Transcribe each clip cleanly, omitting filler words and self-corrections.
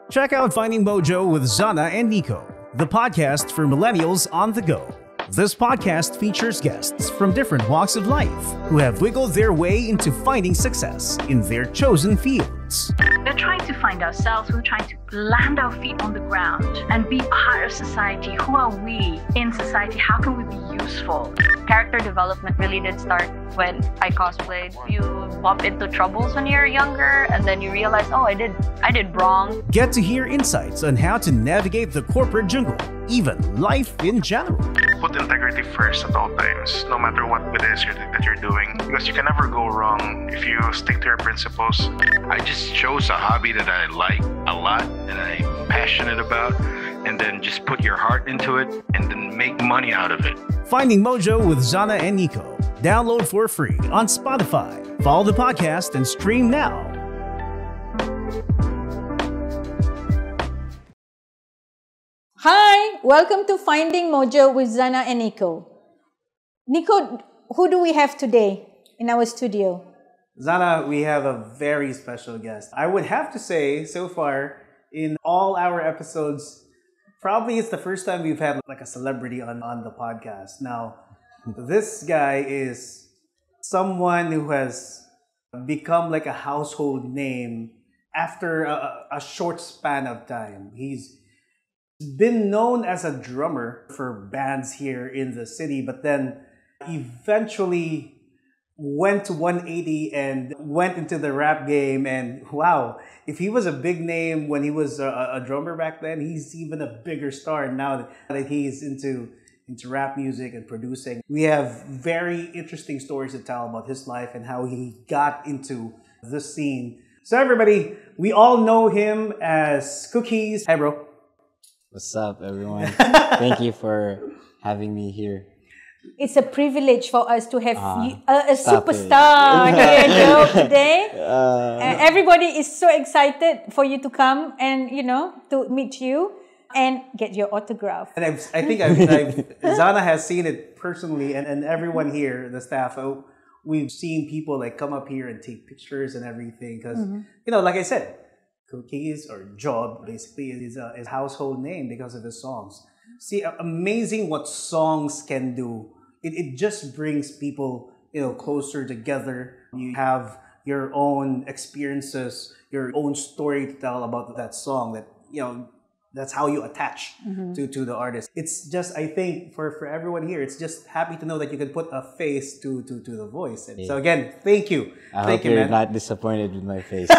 Check out Finding Mojo with Zana and Nico, the podcast for millennials on the go. This podcast features guests from different walks of life who have wiggled their way into finding success in their chosen fields. We're trying to find ourselves. We're trying to land our feet on the ground and be part of society. Who are we in society? How can we be useful? Character development really did start when I cosplayed. You bump into troubles when you're younger, and then you realize, oh, I did wrong. Get to hear insights on how to navigate the corporate jungle, even life in general. Put integrity first at all times, no matter what it is that you're doing, because you can never go wrong if you stick to your principles. I just chose a hobby that I like a lot and I'm passionate about, and then just put your heart into it and then make money out of it. Finding Mojo with Zana and Nico. Download for free on Spotify. Follow the podcast and stream now. Hi, welcome to Finding Mojo with Zana and Nico. Nico, who do we have today in our studio? Zana, we have a very special guest. I would have to say, so far, in all our episodes, probably it's the first time we've had like a celebrity on the podcast. Now, this guy is someone who has become like a household name after a short span of time. He's been known as a drummer for bands here in the city, but then eventually went to 180 and went into the rap game. And wow, if he was a big name when he was a drummer back then, he's even a bigger star now that he's into rap music and producing. We have very interesting stories to tell about his life and how he got into the scene. So everybody, we all know him as Cookies. Hey bro. What's up, everyone? Thank you for having me here. It's a privilege for us to have a superstar here, Joe, today. Everybody is so excited for you to come and, to meet you and get your autograph. And I think Zana has seen it personally, and everyone here, the staff, we've seen people like come up here and take pictures and everything because, like I said, Cookies or Job basically is a household name because of his songs. See, amazing what songs can do. It just brings people, closer together. You have your own experiences, your own story to tell about that song that, that's how you attach to the artist. It's just, I think, for everyone here, it's just happy to know that you can put a face to the voice. And so again, thank you. Thank you, you're not disappointed with my face.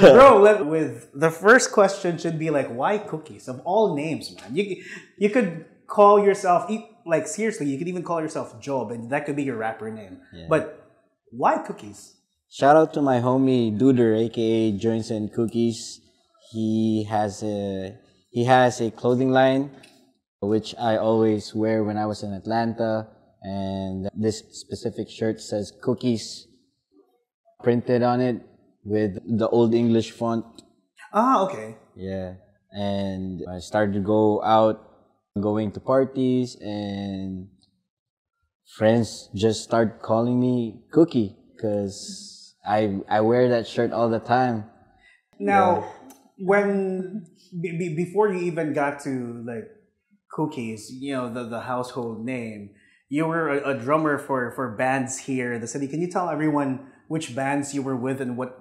Bro, with the first question should be like, why Cookies? Of all names, man. You could call yourself, like seriously, you could even call yourself Job, and that could be your rapper name. Yeah. But why Cookies? Shout out to my homie Duder, aka Joints and Cookies. He has a clothing line which I always wear when I was in Atlanta, and this specific shirt says Cookies printed on it with the Old English font. Ah, okay. Yeah. And I started to going to parties, and friends just start calling me Cookie because I wear that shirt all the time. Now, when before you even got to like Cookies, the household name, you were a drummer for bands here in the city. Can you tell everyone which bands you were with and what?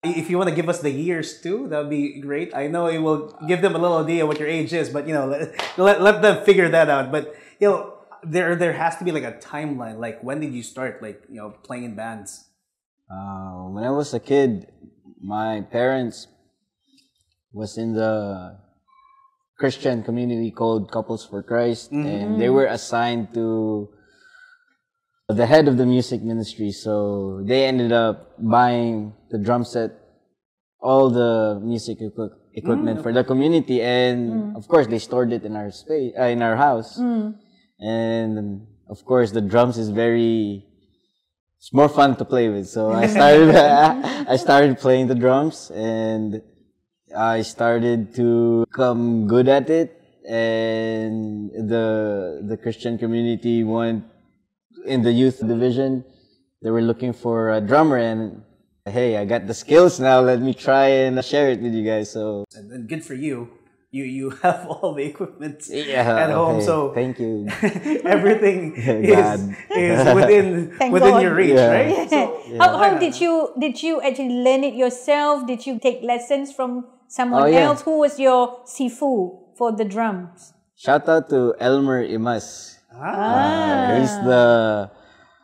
If you want to give us the years too, that would be great. I know it will give them a little idea what your age is, but let them figure that out. But there has to be like a timeline. Like when did you start playing in bands? When I was a kid, my parents was in the Christian community called Couples for Christ, and they were assigned to the head of the music ministry, so they ended up buying the drum set, all the music equipment for the community, and of course they stored it in our space, in our house. And of course the drums is it's more fun to play with. So I started playing the drums, and I started to become good at it, and the Christian community went in the youth division. They were looking for a drummer, and Hey, I got the skills now. Let me try and share it with you guys. So And good for you. You have all the equipment yeah, at home, okay. so Thank you. everything God. is within Thank within God. your reach, Yeah. right? So, How did you actually learn it yourself? Did you take lessons from someone yeah. else? Who was your sifu for the drums? Shout out to Elmer Imas. He's the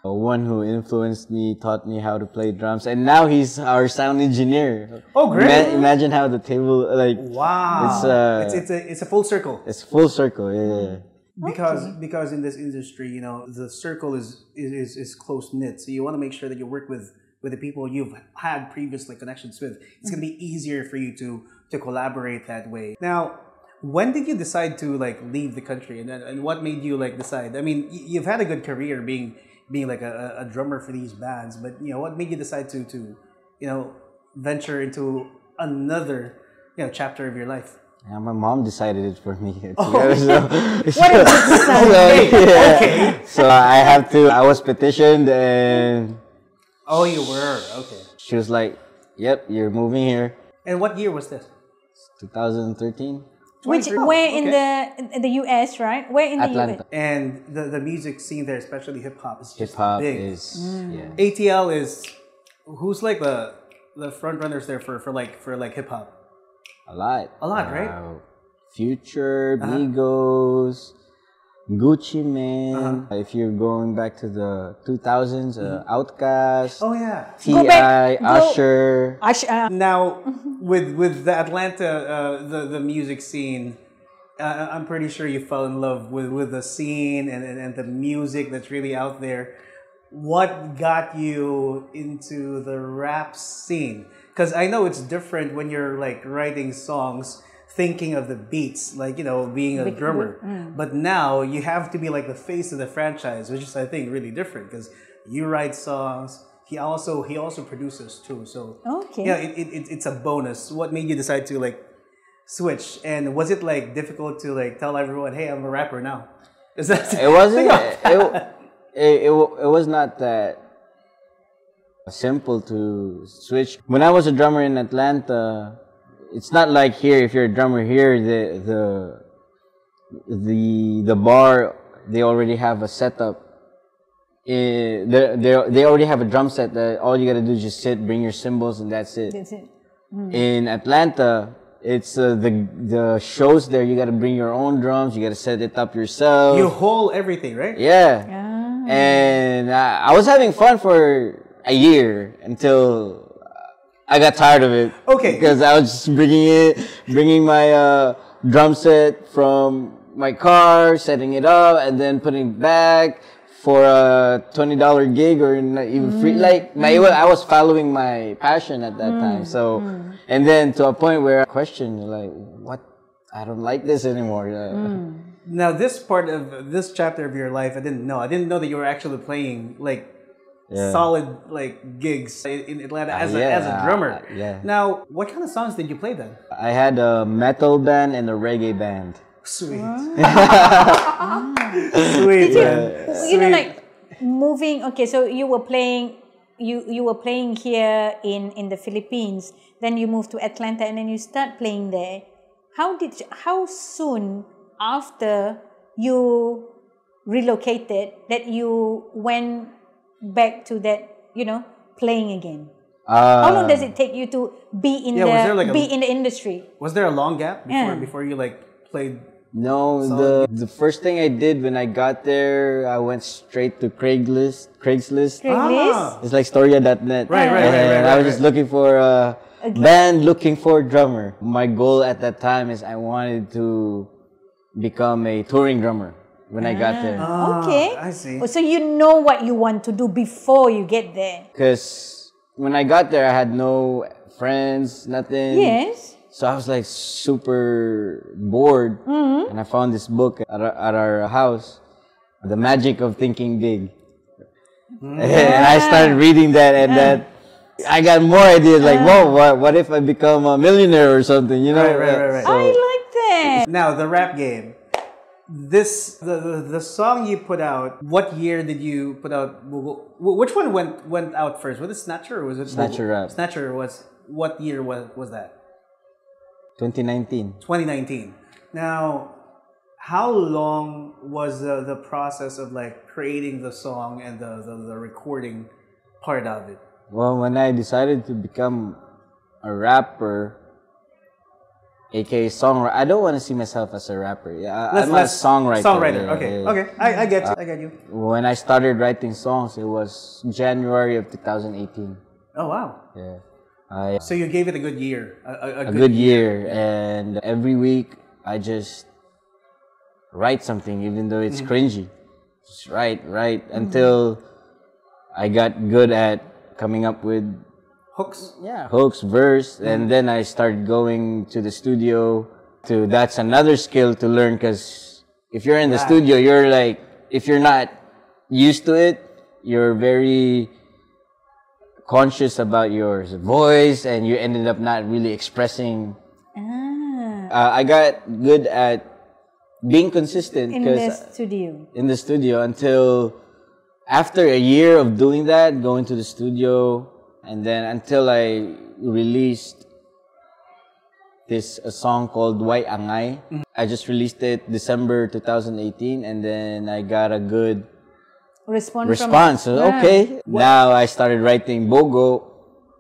one who influenced me, taught me how to play drums, and now he's our sound engineer. Oh, great! Imagine how the table Wow, it's a full circle. It's full circle. Yeah. Because in this industry, you know, the circle is close knit. So you want to make sure that you work with the people you've had previously connections with. It's gonna be easier for you to collaborate that way. Now, when did you decide to like leave the country, and what made you like decide? I mean, you've had a good career being like a drummer for these bands, but you know, what made you decide to you know, venture into another, you know, chapter of your life? Yeah, my mom decided it for me. What did you decide? Okay. So I was petitioned, and Oh, you were okay. she was like, "Yep, you're moving here." And what year was this? 2013. Where in the US, right? Where in Atlanta. the US? And the music scene there, especially hip hop, is just Hip hop big. is yeah. ATL is who's like the front runners there for hip hop. A lot. A lot, right? Future, Migos, Gucci Mane. If you're going back to the 2000s, Outkast, Oh yeah. T.I., Usher. Now with the Atlanta the music scene, I'm pretty sure you fell in love with the scene and the music that's really out there. What got you into the rap scene? Because I know it's different when you're like writing songs, thinking of the beats, like, you know, being a drummer. But now you have to be like the face of the franchise, which is, I think, really different because you write songs. He also produces too. So Okay. yeah, it's a bonus. What made you decide to like switch? And was it like difficult to like tell everyone, hey, I'm a rapper now? Is that It wasn't. It was not that simple to switch. When I was a drummer in Atlanta, it's not like here. If you're a drummer here, the bar, they already have a setup. They already have a drum set that all you gotta do is just sit, bring your cymbals, and that's it. That's it. In Atlanta, it's the shows there. You gotta bring your own drums. You gotta set it up yourself. you hold everything, right? Yeah. And I was having fun for a year until I got tired of it. Okay. Because I was just bringing my drum set from my car, setting it up, and then putting it back for a $20 gig or not even free. Like I was following my passion at that time. So, and then to a point where I questioned, like, what? I don't like this anymore. Now, this part of this chapter of your life, I didn't know. I didn't know that you were actually playing like solid like gigs in Atlanta as a drummer. Now, what kind of songs did you play then? I had a metal band and a reggae band. Sweet. Did Sweet, man. you know, like moving? Okay, so you were playing. You were playing here in the Philippines. Then you moved to Atlanta, and then you start playing there. How soon after you relocated that you went back to that, you know, playing again? How long does it take you to be in in the industry? Was there a long gap before you like played? No, the first thing I did when I got there, I went straight to Craigslist. It's like Storia.net. Right. I was just looking for a band, looking for a drummer. My goal at that time is I wanted to become a touring drummer when I got there. Okay. I see. So you know what you want to do before you get there. Because when I got there, I had no friends, nothing. Yes. So I was like super bored, and I found this book at our house, The Magic of Thinking Big. And I started reading that, and that I got more ideas. Like, whoa, what if I become a millionaire or something? You know? Right. So, I like that. Now the rap game. the song you put out. What year did you put out? Which one went out first? Was it Snatcher or was it Snatcher Rap. Snatcher was what year was that? 2019. 2019. Now, how long was the process of like creating the song and the recording part of it? Well, when I decided to become a rapper, aka songwriter, I don't want to see myself as a rapper. Yeah, I'm a songwriter. Songwriter. Yeah, Okay. yeah. Okay. I get you. I get you. When I started writing songs, it was January of 2018. Oh wow. Yeah. So you gave it a good year. A good year, and every week I just write something, even though it's cringy. Just write until I got good at coming up with Hooks. yeah, hooks, verse, and then I started going to the studio. That's another skill to learn, because if you're in the studio, you're like, if you're not used to it, you're very conscious about your voice, and you ended up not really expressing. I got good at being consistent In the studio. in the studio until after a year of doing that, going to the studio, and then until I released a song called Why Angay. I just released it December 2018, and then I got a good response. So, okay. Now I started writing Bogo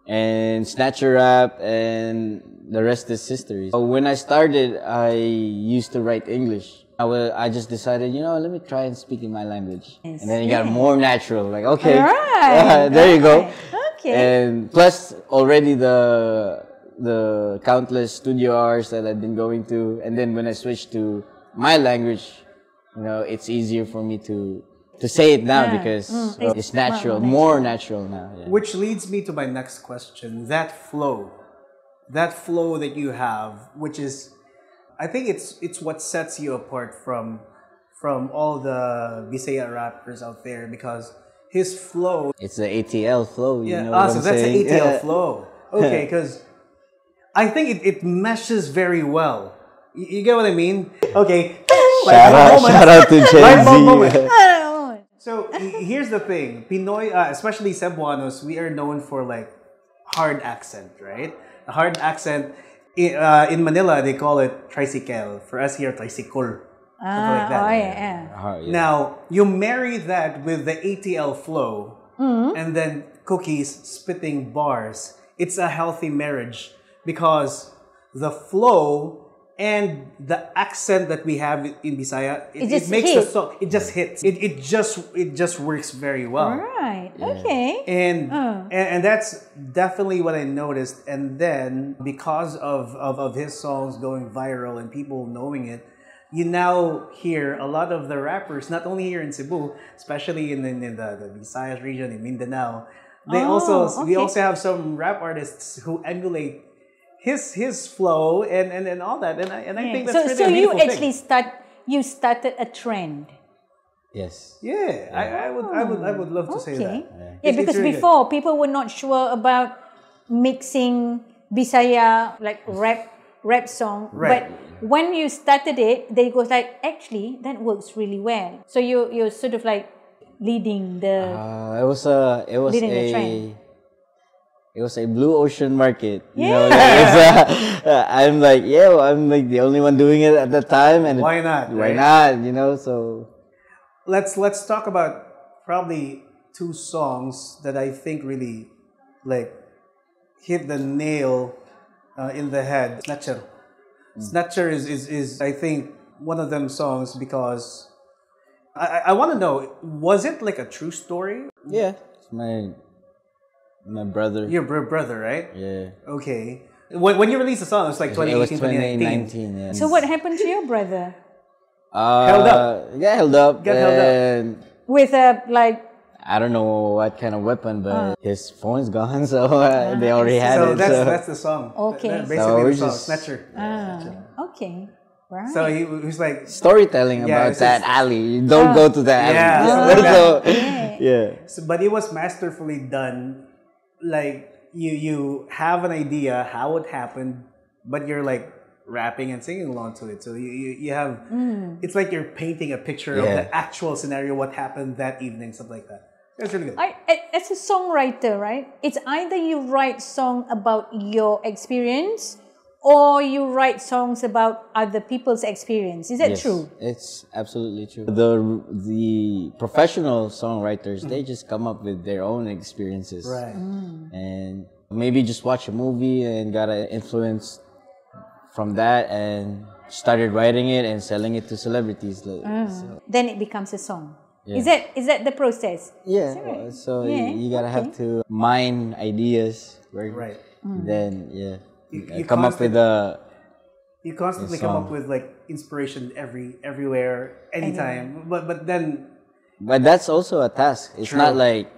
and Snatcher Rap, and the rest is history. So when I started, I used to write English. I just decided, let me try and speak in my language. Yes. And then it got more natural. Like, okay, Right. there you go. Okay. And plus, already the countless studio hours that I've been going to, and then when I switched to my language, it's easier for me to say it now because it's natural, more natural now. Yeah. Which leads me to my next question. That flow that you have, which is, I think it's what sets you apart from all the Bisaya rappers out there, because his flow. It's the ATL flow, you know so what I'm that's saying? the ATL flow. Okay, because I think it meshes very well. You get what I mean? Okay. Shout out to Gen Z. So here's the thing, Pinoy, especially Cebuanos, we are known for like hard accent, right? A hard accent. In Manila, they call it tricycle. For us here, tricycle. Something like that. Yeah. Now, you marry that with the ATL flow, and then Cookies spitting bars. It's a healthy marriage, because the flow and the accent that we have in Bisaya, it makes the song. It just hits. It just works very well. Right. Okay. And that's definitely what I noticed. And then because of his songs going viral and people knowing it, you now hear a lot of the rappers, not only here in Cebu, especially in the Visayas region, in Mindanao. We also have some rap artists who emulate his flow and all that, and I think that's really a beautiful thing. So you started a trend. Yes. Yeah, I would love to say that. Yeah, because really before people were not sure about mixing Bisaya like rap song, Right. but when you started it, they goes like, actually that works really well. So you're sort of like leading the trend. It was a blue ocean market. Yeah. I'm like the only one doing it at the time, and Why not? Why right? not? So let's talk about probably two songs that I think really like hit the nail in the head. Snatcher. Snatcher is I think one of them songs, because I want to know, was it like a true story? yeah, it's my brother. Your brother, right? Yeah. Okay. When you released the song, it was like It was 2018, 2019. Yeah. So what happened to your brother? Held up. Yeah, held up. Got held up. And With a like. I don't know what kind of weapon, but his phone's gone, so they already had So it. that's the song. Okay. Basically So the song, just- Snatcher. Okay. Right. So he was like, Storytelling Yeah, about it's that just- alley. Don't go to that Yeah, alley. something like So, yeah. so, but it was masterfully done. Like you have an idea how it happened, but you're like rapping and singing along to it. So you have, it's like you're painting a picture of the actual scenario, what happened that evening, stuff like that. That's really good. As a songwriter, right? It's either you write song about your experience or you write songs about other people's experience. Is that true? It's absolutely true. The professional songwriters, they just come up with their own experiences. Right. And maybe just watch a movie and got an influence from that and started writing it and selling it to celebrities. So. Then it becomes a song. Yeah. Is that the process? Yeah. Right? So you gotta have to mine ideas. Right. Then You come up with You constantly come up with like inspiration everywhere, anytime. But then. But that's also a task. It's not like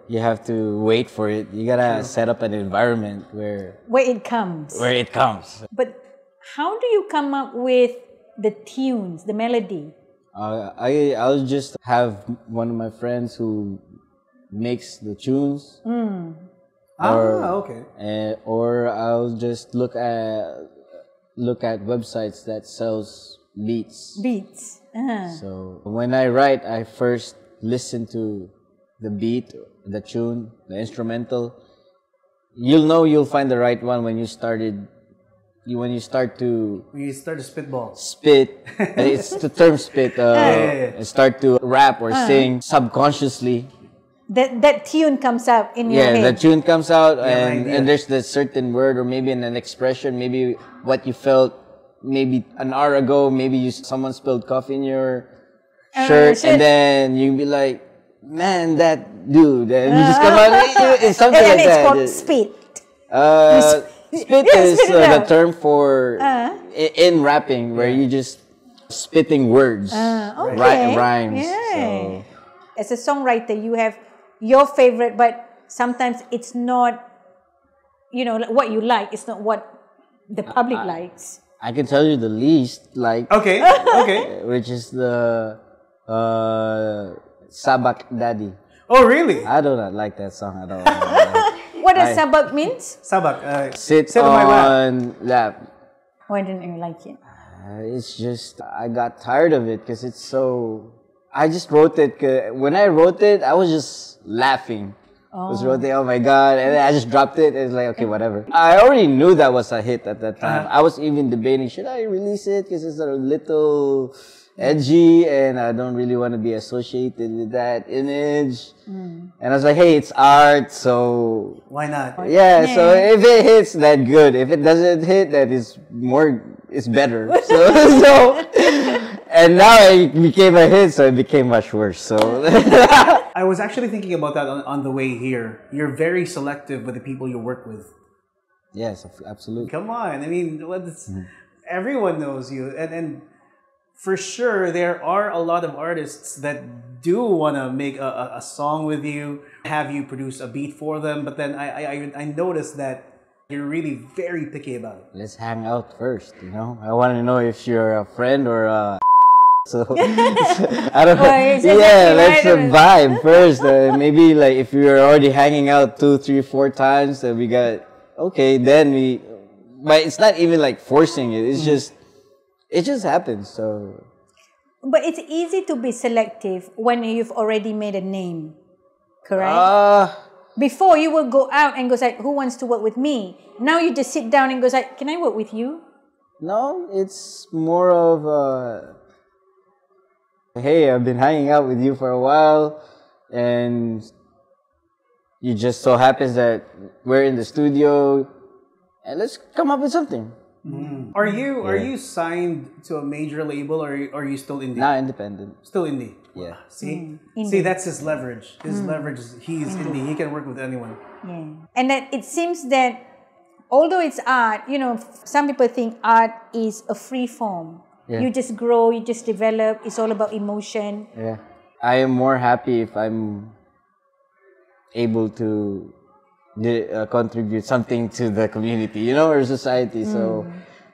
you have to wait for it. You gotta set up an environment where it comes. But how do you come up with the tunes, the melody? I'll just have one of my friends who makes the tunes. Or I'll just look at websites that sells beats. So when I write, I first listen to the beat, the tune, the instrumental. You'll find the right one when you start to spitball. Spit. It's the term spit. And start to rap or sing subconsciously. That tune comes out in your head. Yeah, the tune comes out and there's the certain word or maybe an expression, maybe what you felt maybe an hour ago, maybe someone spilled coffee in your shirt and then you be like, man, that dude. And you just come out, it's something like that. And it's called spit. Spit is the term for in rapping where you just spitting words, rhymes. Yeah. So. As a songwriter, you have your favorite, but sometimes it's not, what you like. It's not what the public likes. I can tell you the least, Okay. which is the Sabak Daddy. Oh, really? I do not like that song at all. What does sabak means? Sabak. Sit on my lap. Why didn't you like it? It's just, I got tired of it because it's so... I just wrote it. When I wrote it, I was just laughing. I was wrote it, oh my God. And then I just dropped it. It's like, okay, whatever. I already knew that was a hit at that time. I was even debating, should I release it? Because it's a little edgy and I don't really want to be associated with that image. And I was like, hey, it's art, so... Why not? Yeah, so if it hits, that good. If it doesn't hit, that is it's better. So and now it became a hit, so it became much worse. So I was actually thinking about that on the way here. You're very selective with the people you work with. Yes, absolutely. Come on, I mean, everyone knows you, and for sure there are a lot of artists that do want to make a song with you, have you produce a beat for them. But then I noticed that you're really very picky about it. Let's hang out first, I want to know if you're a friend or a so I don't know. Let's vibe first. Maybe like if we were already hanging out 2, 3, 4 times, we got then but it's not even like forcing it. It's just it just happens. So, but it's easy to be selective when you've already made a name, correct? Before you will go out and go like, who wants to work with me? Now you just sit down and go like, can I work with you? No, it's more of hey, I've been hanging out with you for a while, and you just so happens that we're in the studio, and let's come up with something. Are you signed to a major label, or are you still indie? Not independent. Still indie. Yeah. See, that's his leverage. His leverage is he's indie. He can work with anyone. Yeah. And that it seems that although it's art, some people think art is a free form. Yeah. You just grow, you just develop. It's all about emotion. Yeah. I am more happy if I'm able to contribute something to the community, or society. So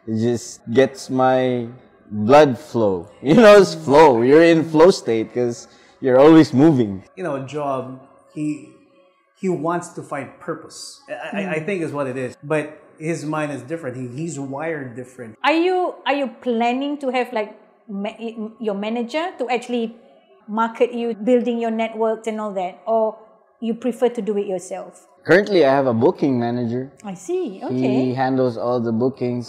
it just gets my blood flow. It's flow. You're in flow state because you're always moving. Job, he wants to find purpose. I think is what it is. But his mind is different. He's wired different. Are you planning to have like your manager to actually market you, building your networks and all that, or you prefer to do it yourself? Currently, I have a booking manager. I see. Okay. He handles all the bookings.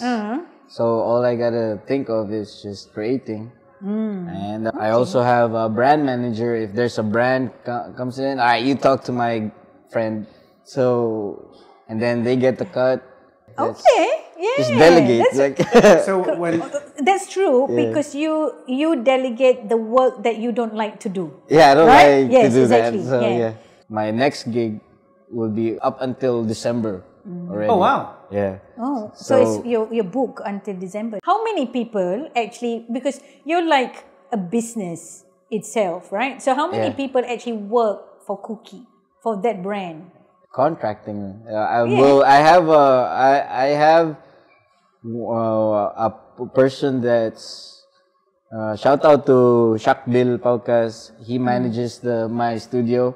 So all I gotta think of is just creating. And I also have a brand manager. If there's a brand comes in, all right, you talk to my friend. So, and then they get the cut. Okay. Yeah. Just delegate. So when That's true because you delegate the work that you don't like to do. Yeah, I don't Right? like Yes, to do exactly. that. So Yeah. my next gig will be up until December already. oh wow, Yeah. Oh, so it's your book until December. How many people actually, because you're like a business itself, right? So how many Yeah. people actually work for Cookie, for that brand? Contracting. I have a person that's shout out to Shak Bill Paukas. He manages my studio.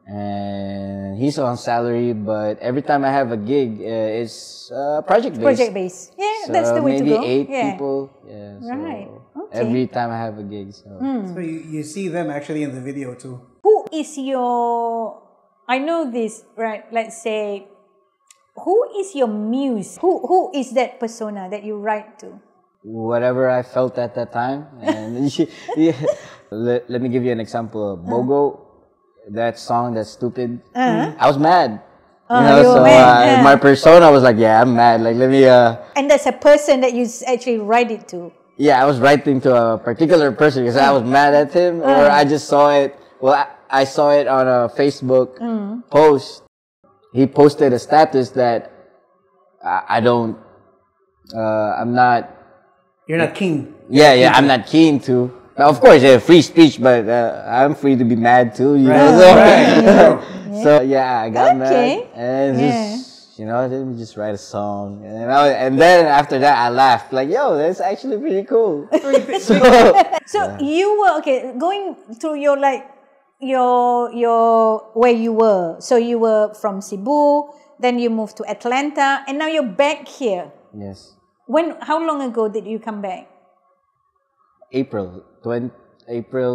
And he's on salary, but every time I have a gig, it's project based. Project based. Yeah, that's the way to go. Maybe 8 Yeah. people. Yeah. So Right. Okay. every time I have a gig. So. so you see them actually in the video too. Who is your, I know this, right? Let's say, who is your muse? Who is that persona that you write to? Whatever I felt at that time. And let me give you an example. Mojo, that song, that's stupid. I was mad. You were mad, my persona was like, yeah, I'm mad. Like, let me. And that's a person that you actually write it to. Yeah, I was writing to a particular person because I was mad at him, or I just saw it. Well, I saw it on a Facebook post. He posted a status that I'm not. You're not keen. Yeah, I'm not keen to. Now, of course, free speech, but I'm free to be mad too. You know, so yeah, I got mad and just let me just write a song, and then after that, I laughed like, yo, that's actually pretty cool. So you were going through your where you were. So you were from Cebu, then you moved to Atlanta, and now you're back here. Yes. How long ago did you come back? April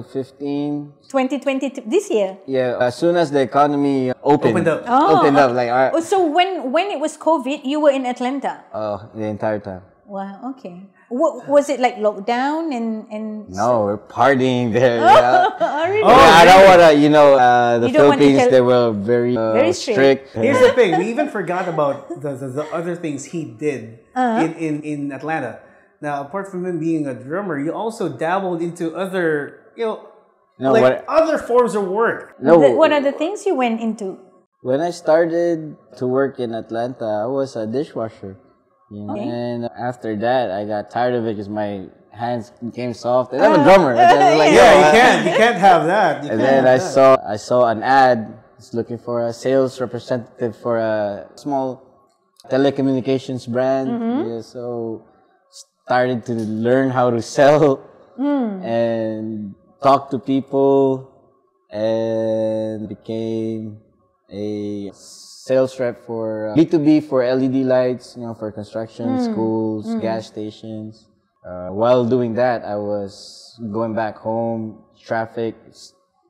15. 2022, this year? Yeah, as soon as the economy opened up, like, all right. Oh, so when it was COVID, you were in Atlanta? The entire time. Wow, okay. What was it like, lockdown and? No, we're partying there. Really? I don't want to, the You don't want to Philippines, they were very strict. Here's the thing: we even forgot about the other things he did in Atlanta. Now, apart from him being a drummer, you also dabbled into other, other forms of work. What are the things you went into? When I started to work in Atlanta, I was a dishwasher. And after that, I got tired of it because my hands became soft. And I'm a drummer. And then I was like, you can't have that. And then I saw an ad. It's looking for a sales representative for a small telecommunications brand. Yeah, so started to learn how to sell and talk to people, and became a sales rep for B2B for LED lights, for construction, schools, gas stations. While doing that, I was going back home, traffic,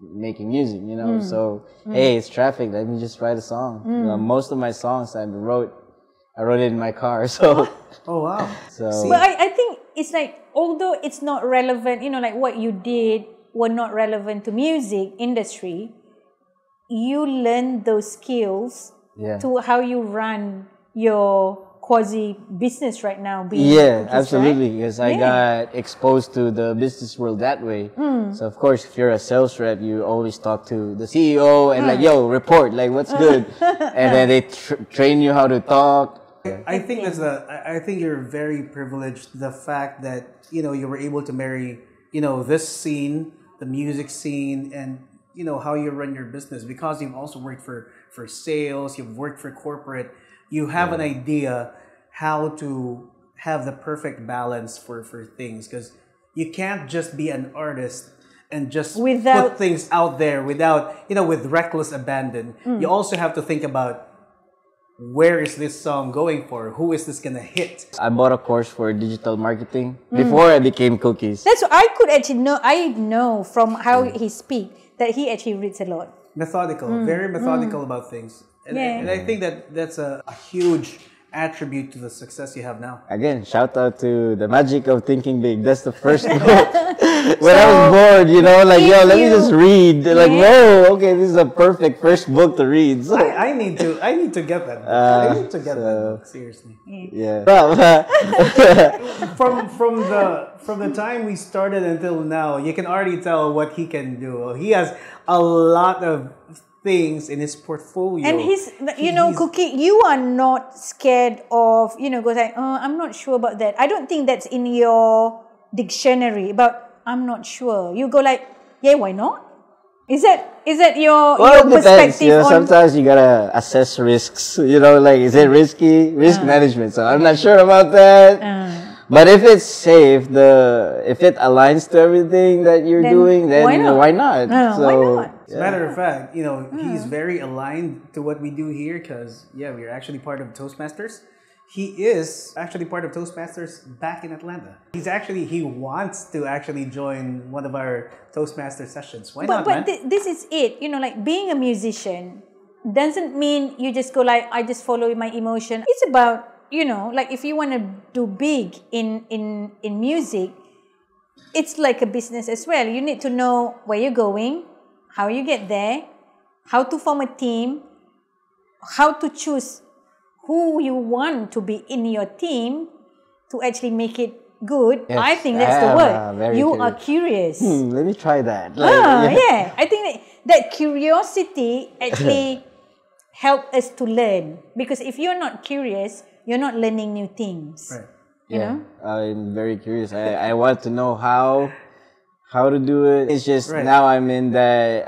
making music, So, hey, it's traffic, let me just write a song. Most of my songs I wrote it in my car, so. Oh, wow. So. But I think it's like, although it's not relevant, like what you did were not relevant to music industry, you learn those skills to how you run your quasi business right now. Absolutely. Because I got exposed to the business world that way. So of course, if you're a sales rep, you always talk to the CEO and like, yo, report, like what's good, and then they train you how to talk. I think I think you're very privileged. The fact that you were able to marry this scene, the music scene, and how you run your business, because you've also worked for sales, you've worked for corporate. You have an idea how to have the perfect balance for things, because you can't just be an artist and just put things out there without with reckless abandon. You also have to think about where is this song going for? Who is this gonna hit? I bought a course for digital marketing before I became Cookies. That's what I could actually know. I know from how he speaks that he actually reads a lot. Methodical, very methodical about things. And I think that's a huge attribute to the success you have now. Again, shout out to The Magic of Thinking Big. That's the first book. When I was bored, let me just read. Like, whoa, okay, this is a perfect first book to read. So, I need to get that book. I need to get that book, seriously. Yeah. From the time we started until now, you can already tell what he can do. He has a lot of things in his portfolio. And Cookie, you are not scared of, go like, I'm not sure about that. I don't think that's in your dictionary, but I'm not sure. You go like, yeah, why not? Is that your perspective? Depends. Sometimes you gotta assess risks. Is it risky? Risk management. So I'm not sure about that. But if it's safe, if it aligns to everything that you're doing, then why not? Why not? As a matter of fact, he's very aligned to what we do here because, we are actually part of Toastmasters. He is actually part of Toastmasters back in Atlanta. He wants to actually join one of our Toastmaster sessions. Why not, man? But this is it. Like being a musician doesn't mean you just go like, I just follow my emotion. It's about, like if you want to do big in music, it's like a business as well. You need to know where you're going, how you get there, how to form a team, how to choose who you want to be in your team to actually make it good. Yes, I think that's the word. You are curious. Let me try that. I think that curiosity actually helps us to learn. Because if you're not curious, you're not learning new things. Right. You know? I'm very curious. I want to know how to do it. It's just now I'm in that,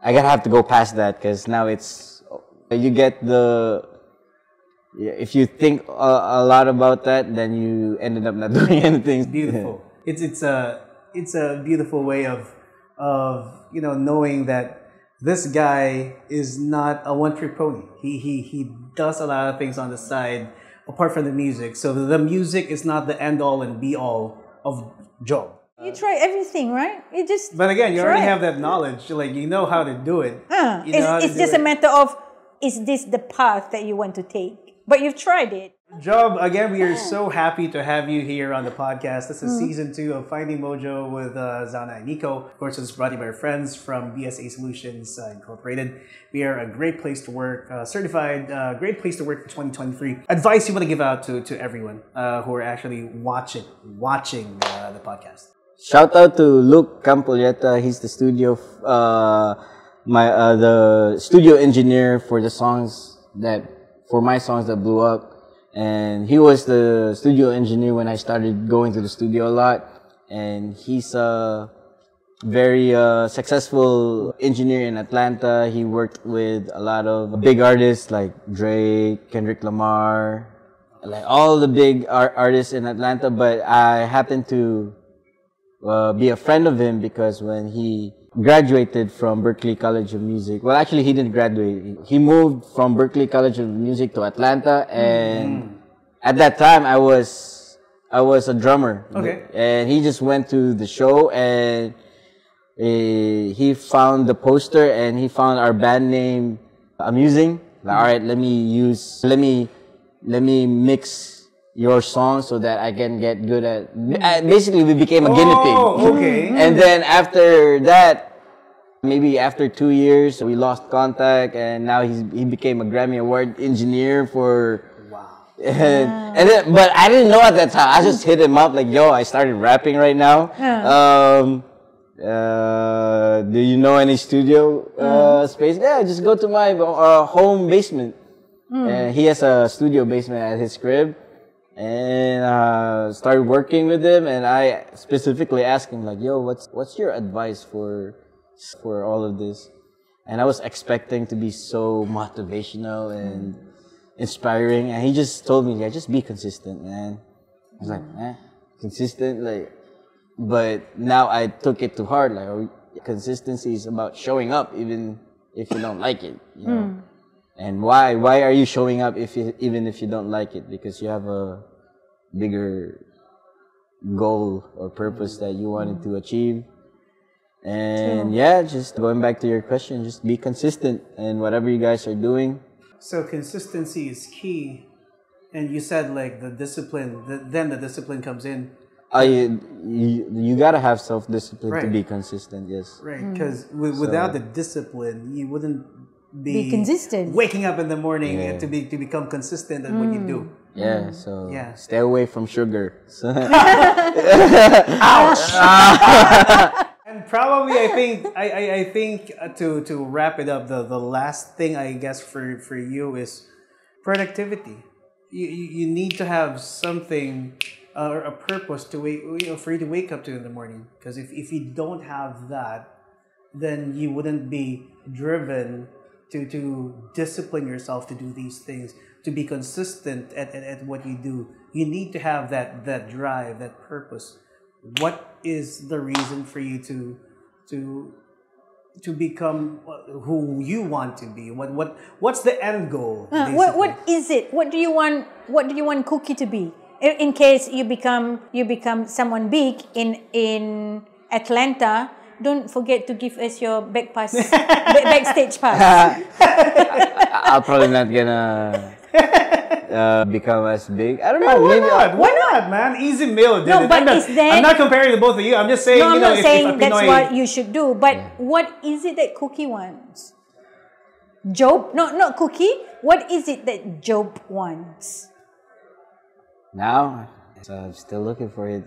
I gotta have to go past that because now you get if you think a lot about that, then you ended up not doing anything. It's beautiful. It's a beautiful way of knowing that this guy is not a one-trick pony. He does a lot of things on the side apart from the music. So the music is not the end all and be all of Joe. You try everything, right? But again, you already have that knowledge. Like you know how to do it. It's just a matter of, is this the path that you want to take? But you've tried it. Job, again, we are so happy to have you here on the podcast. This is season 2 of Finding Mojo with Zana and Nico. Of course, it's brought to you by our friends from BSA Solutions Incorporated. We are a great place to work, certified great place to work for 2023. Advice you want to give out to everyone who are actually watching the podcast. Shout out to Luke Campolieta. He's the studio, the studio engineer for for my songs that blew up. And he was the studio engineer when I started going to the studio a lot. And he's a very successful engineer in Atlanta. He worked with a lot of big artists like Drake, Kendrick Lamar, like all the big artists in Atlanta. But I happened to be a friend of him because when he graduated from Berklee College of Music. Well, actually, he didn't graduate. He moved from Berklee College of Music to Atlanta, and at that time, I was a drummer. Okay. And he just went to the show, and he found the poster, and he found our band name amusing. Like, all right, let me mix your song so that I can get good at. Basically, we became a guinea pig. Oh, okay. And then after that, maybe after 2 years, we lost contact, and now he became a Grammy Award engineer for. Wow. And then, but I didn't know at that time. I just hit him up like, "Yo, I started rapping right now. Do you know any studio space? Yeah, just go to my home basement." And he has a studio basement at his crib. And started working with him, and I specifically asked him like, "Yo, what's your advice for all of this?" And I was expecting to be so motivational and inspiring, and he just told me, "Yeah, just be consistent, man." I was like, consistent, like. But now I took it to heart, like consistency is about showing up even if you don't like it, you know. And why are you showing up even if you don't like it? Because you have a bigger goal or purpose that you wanted to achieve. And yeah, just going back to your question, just be consistent in whatever you guys are doing. So consistency is key. And you said like the discipline, then the discipline comes in. You gotta have self-discipline to Right. be consistent, yes. Right, because without the discipline, you wouldn't Be consistent. waking up in the morning to become consistent at what you do. Yeah, so Yeah. stay away from sugar. And probably, I think to wrap it up, the last thing I guess for you is productivity. You need to have something or a purpose to for you to wake up to in the morning. Because if you don't have that, then you wouldn't be driven to discipline yourself to do these things, to be consistent at what you do. You need to have that drive, that purpose. What is the reason for you to become who you want to be? What's the end goal? What is it? What do you want Cookie to be? In case you become someone big in Atlanta, don't forget to give us your backstage pass. I'm probably not gonna become as big. I don't know. Why Maybe not? Why not, man? Easy meal did No, it. but is that- I'm not comparing the both of you. I'm just saying. No, I'm not if saying a that's Pinoy- what you should do. But what is it that Cookie wants? Job? No, not Cookie. What is it that Job wants? now, so I'm still looking for it.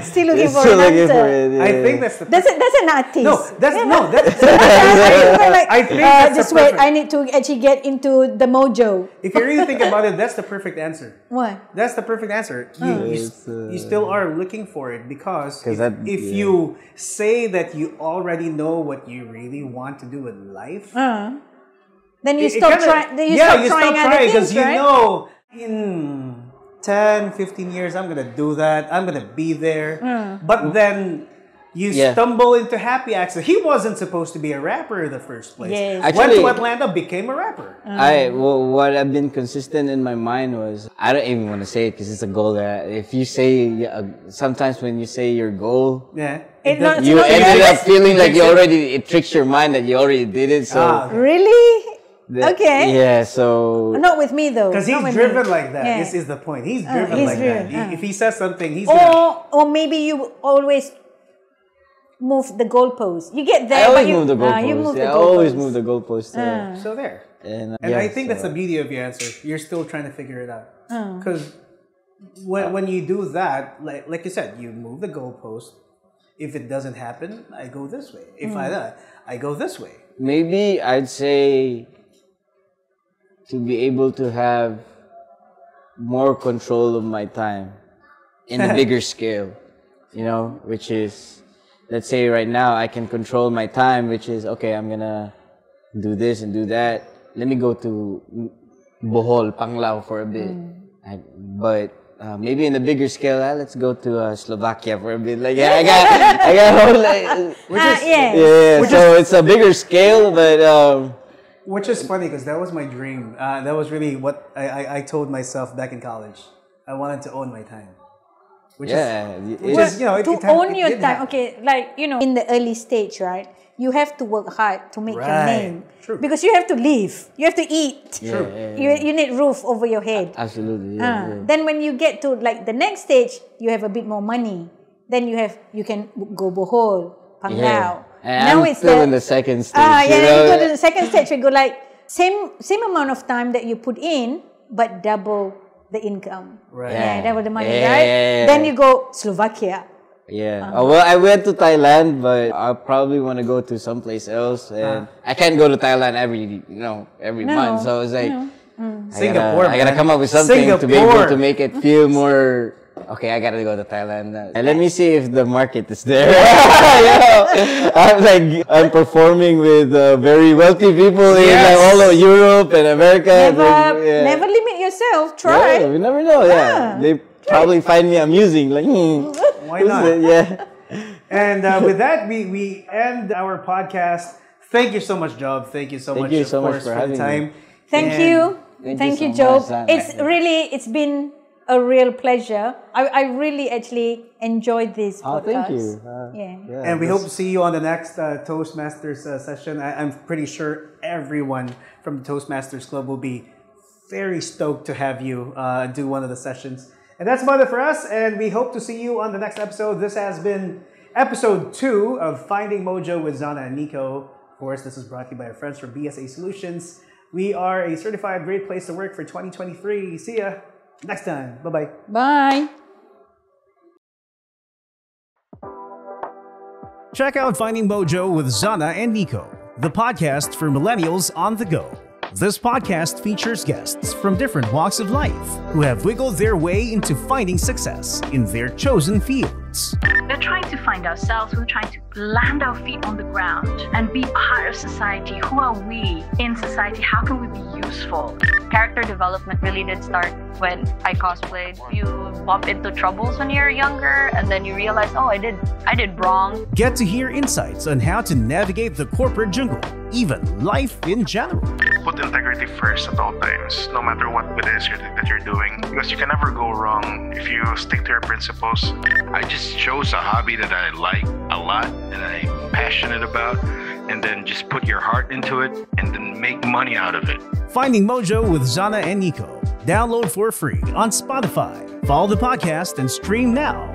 Still looking for Still an looking answer. for it. I yeah. think that's the. That's an artist. That's Like, I think that's just the wait. perfect- I need to actually get into the Mojo. If you really think about it, that's the perfect answer. What? That's the perfect answer. You still are looking for it because if you say that you already know what you really want to do in life, Then you it stop kinda- trying. Then you yeah, stop you trying stop other trying things, you right? know in 10, 15 years I'm gonna do that. I'm gonna be there. But then you stumble into happy accident. He wasn't supposed to be a rapper in the first place. Yes. Went Actually- to Atlanta, became a rapper. What I've been consistent in my mind was, I don't even want to say it because it's a goal that if you say, sometimes when you say your goal, Yeah. It not- you No, ended yes. up feeling like it tricks your mind that you already did it. So Really? Okay. yeah, so Not with me though. Because Not he's with driven me. like that. Yeah. This is the point. He's driven he's like driven, that. If he says something, he's gonna. Or maybe you always move the goalpost. You get I there, but always you move the goalpost. you move the I goalpost. always move the goalpost. So there. And And I think that's the beauty of your answer. You're still trying to figure it out. Because when you do that, like you said, you move the goalpost. If it doesn't happen, I go this way. If I go this way. maybe I'd say to be able to have more control of my time in a bigger scale, which is, let's say right now I can control my time, which is, okay, I'm gonna do this and do that. Let me go to Bohol, Panglao for a bit. But maybe in a bigger scale, let's go to Slovakia for a bit. Like, I got whole, so it's a bigger scale, but Which is funny because that was my dream. That was really what I told myself back in college. I wanted to own my time. Which is, to own your time. Okay, like in the early stage, right? You have to work hard to make your name. True. Because you have to live. You have to eat. True. You need roof over your head. absolutely. Then when you get to like the next stage, you have a bit more money. Then you can go Bohol, Panglao. And Now I'm it's still in the second stage. you go to the second stage. We go like same amount of time that you put in, but double the income. Right. Yeah, double the money, Yeah, right? yeah, yeah. Then you go Slovakia. Yeah. Well, I went to Thailand, but I probably want to go to someplace else, and I can't go to Thailand every month. So it's like Singapore. I gotta come up with something to be Singapore. able to make it feel more. Okay, I gotta go to Thailand. And let me see if the market is there. I'm performing with very wealthy people in all of Europe and America. Never limit yourself. Try. Yeah, we never know. Yeah, they probably find me amusing. Like, Why not? Yeah. And with that, we end our podcast. Thank you so much, Job. Thank you so much, you of so much course, for for the having time. me. Thank And you. thank you so Job. much, Sana. It's been a real pleasure. I really actually enjoyed this Oh, podcast. thank you. Yeah. And we hope to see you on the next Toastmasters session. I'm pretty sure everyone from the Toastmasters Club will be very stoked to have you do one of the sessions. And that's about it for us, and we hope to see you on the next episode. This has been episode 2 of Finding Mojo with Zana and Nico. Of course, this is brought to you by our friends from BSA Solutions. We are a certified great place to work for 2023. See ya next time. Bye-bye. Bye. Check out Finding Mojo with Zana and Nico, the podcast for millennials on the go. This podcast features guests from different walks of life who have wiggled their way into finding success in their chosen fields. We're trying to find ourselves. We're trying to land our feet on the ground and be part of society. Who are we in society? How can we be useful? Character development really did start when I cosplayed. You bump into troubles when you're younger, and then you realize, oh, I did wrong. Get to hear insights on how to navigate the corporate jungle, even life in general. Put integrity first at all times, no matter what it is that you're doing, because you can never go wrong if you stick to your principles. I just chose a hobby that I like a lot and I'm passionate about, and then just put your heart into it and then make money out of it. Finding Mojo with Zana and Nico. Download for free on Spotify. Follow the podcast and stream now